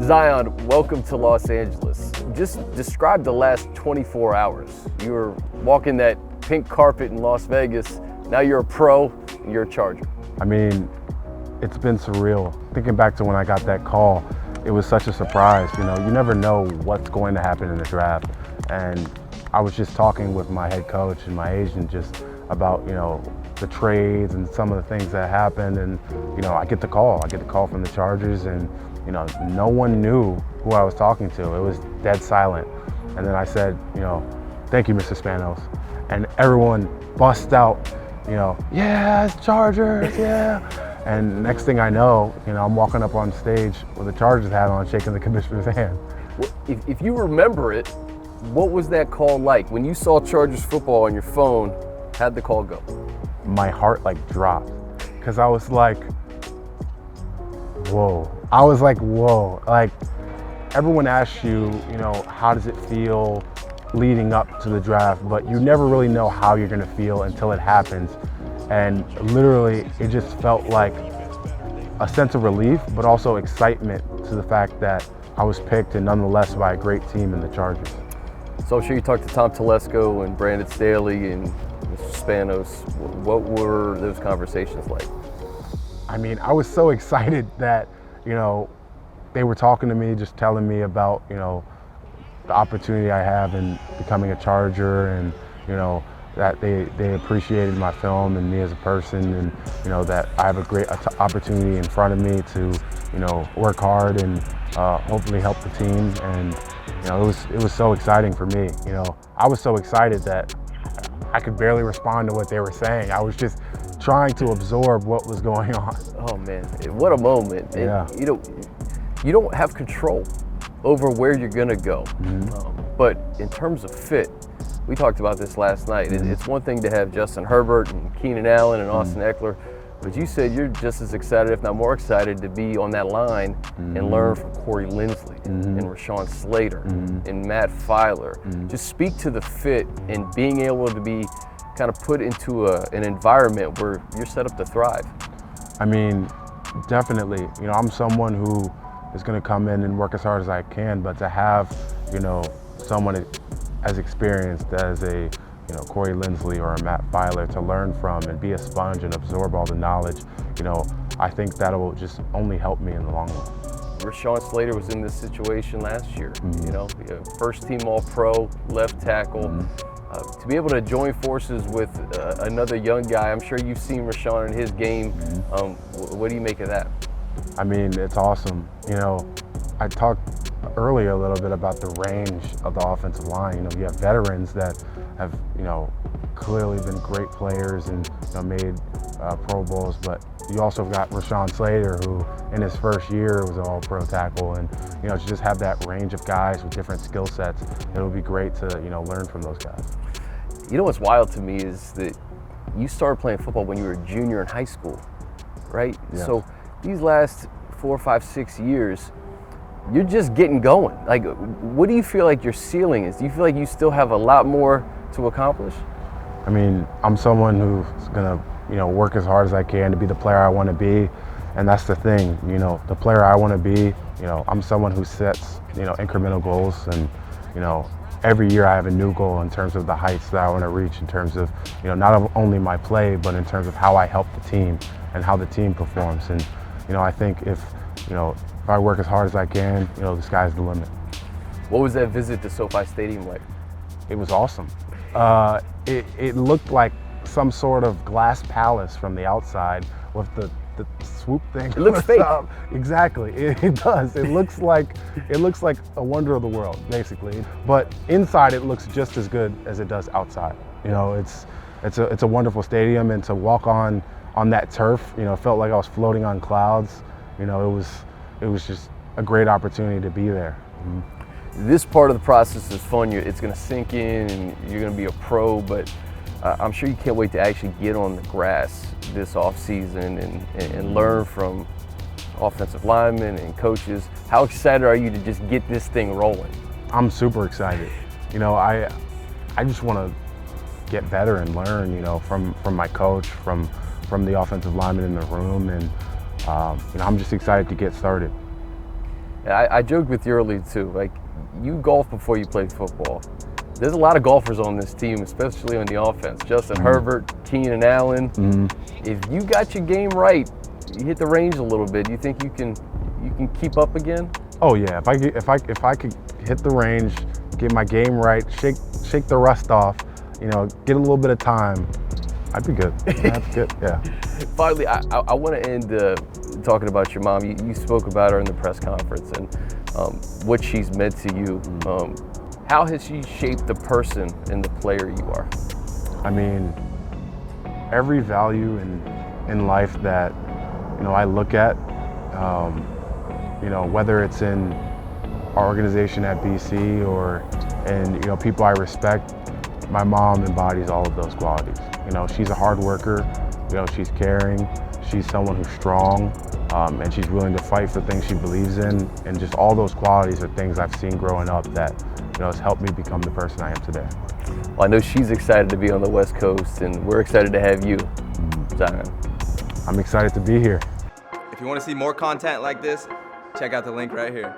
Zion, welcome to Los Angeles. Just describe the last 24 hours. You were walking that pink carpet in Las Vegas. Now you're a pro and you're a Charger. I mean, it's been surreal. Thinking back to when I got that call, it was such a surprise. You know, you never know what's going to happen in the draft. And I was just talking with my head coach and my agent just about, the trades and some of the things that happened. And, I get the call. I get the call from the Chargers, and, no one knew who I was talking to. It was dead silent. And then I said, thank you, Mr. Spanos. And everyone bust out, yeah, it's Chargers, yeah. And next thing I know, I'm walking up on stage with a Chargers hat on, shaking the commissioner's hand. If you remember it, what was that call like? When you saw Chargers football on your phone, how'd the call go? My heart dropped, because I was like, whoa. I was like, whoa. Like, everyone asks you, how does it feel leading up to the draft, but you never really know how you're gonna feel until it happens. And literally, it just felt like a sense of relief, but also excitement to the fact that I was picked, and nonetheless by a great team in the Chargers. So I'm sure you talked to Tom Telesco and Brandon Staley and Mr. Spanos. What were those conversations like? I mean, I was so excited that, they were talking to me, just telling me about, the opportunity I have in becoming a Charger, and, that they appreciated my film and me as a person, and, that I have a great opportunity in front of me to, work hard and hopefully help the team. And, it was so exciting for me. I was so excited that I could barely respond to what they were saying. I was just trying to absorb what was going on. Oh man, what a moment. Yeah. You don't have control over where you're gonna go. Mm-hmm. But in terms of fit, we talked about this last night. Mm-hmm. It's one thing to have Justin Herbert and Keenan Allen and Austin Eckler, but you said you're just as excited, if not more excited, to be on that line and learn from Corey Linsley and Rashawn Slater and Matt Filer. Just speak to the fit and being able to be kind of put into an environment where you're set up to thrive. I mean, definitely. I'm someone who is going to come in and work as hard as I can, but to have, someone as experienced as a Corey Linsley or a Matt Filer to learn from and be a sponge and absorb all the knowledge, I think that will just only help me in the long run. Rashawn Slater was in this situation last year, first team All-Pro, left tackle. To be able to join forces with another young guy, I'm sure you've seen Rashawn in his game. What do you make of that? I mean, it's awesome. I talked earlier a little bit about the range of the offensive line. You have veterans that have, clearly been great players and made Pro Bowls, but you also got Rashawn Slater, who in his first year was an All-Pro tackle, and to just have that range of guys with different skill sets, it would be great to learn from those guys. What's wild to me is that you started playing football when you were a junior in high school, right? Yes. So these last 4, 5, 6 years, you're just getting going. Like, what do you feel like your ceiling is? Do you feel like you still have a lot more to accomplish? I mean, I'm someone who's gonna, work as hard as I can to be the player I want to be, and that's the thing. The player I want to be. I'm someone who sets, incremental goals, and, every year I have a new goal in terms of the heights that I want to reach, in terms of, not only my play, but in terms of how I help the team and how the team performs. And, I think if I work as hard as I can, the sky's the limit. What was that visit to SoFi Stadium like? It was awesome. It looked like some sort of glass palace from the outside with the swoop thing. It looks fake. Exactly, it does. It looks like a wonder of the world, basically. But inside, it looks just as good as it does outside. It's a wonderful stadium, and to walk on that turf, felt like I was floating on clouds. It was just a great opportunity to be there. This part of the process is fun. It's going to sink in, and you're going to be a pro, but I'm sure you can't wait to actually get on the grass this offseason and learn from offensive linemen and coaches. How excited are you to just get this thing rolling? I'm super excited. I just want to get better and learn, from my coach, from the offensive linemen in the room, and I'm just excited to get started. And I joked with you earlier too, like you golfed before you played football. There's a lot of golfers on this team, especially on the offense. Justin Herbert, Keenan Allen. If you got your game right, you hit the range a little bit, do you think you can keep up again? Oh yeah, if I could hit the range, get my game right, shake the rust off, you know, get a little bit of time, I'd be good. I'd be good. Yeah. Finally, I want to end talking about your mom. You spoke about her in the press conference and what she's meant to you. How has she shaped the person and the player you are? I mean, every value in life that, you know, I look at, you know, whether it's in our organization at BC or in, you know, people I respect, my mom embodies all of those qualities. You know, she's a hard worker, you know, she's caring, she's someone who's strong, and she's willing to fight for things she believes in, and just all those qualities are things I've seen growing up that, you know, has helped me become the person I am today. Well, I know she's excited to be on the West Coast, and we're excited to have you, Zion. I'm excited to be here. If you want to see more content like this, check out the link right here.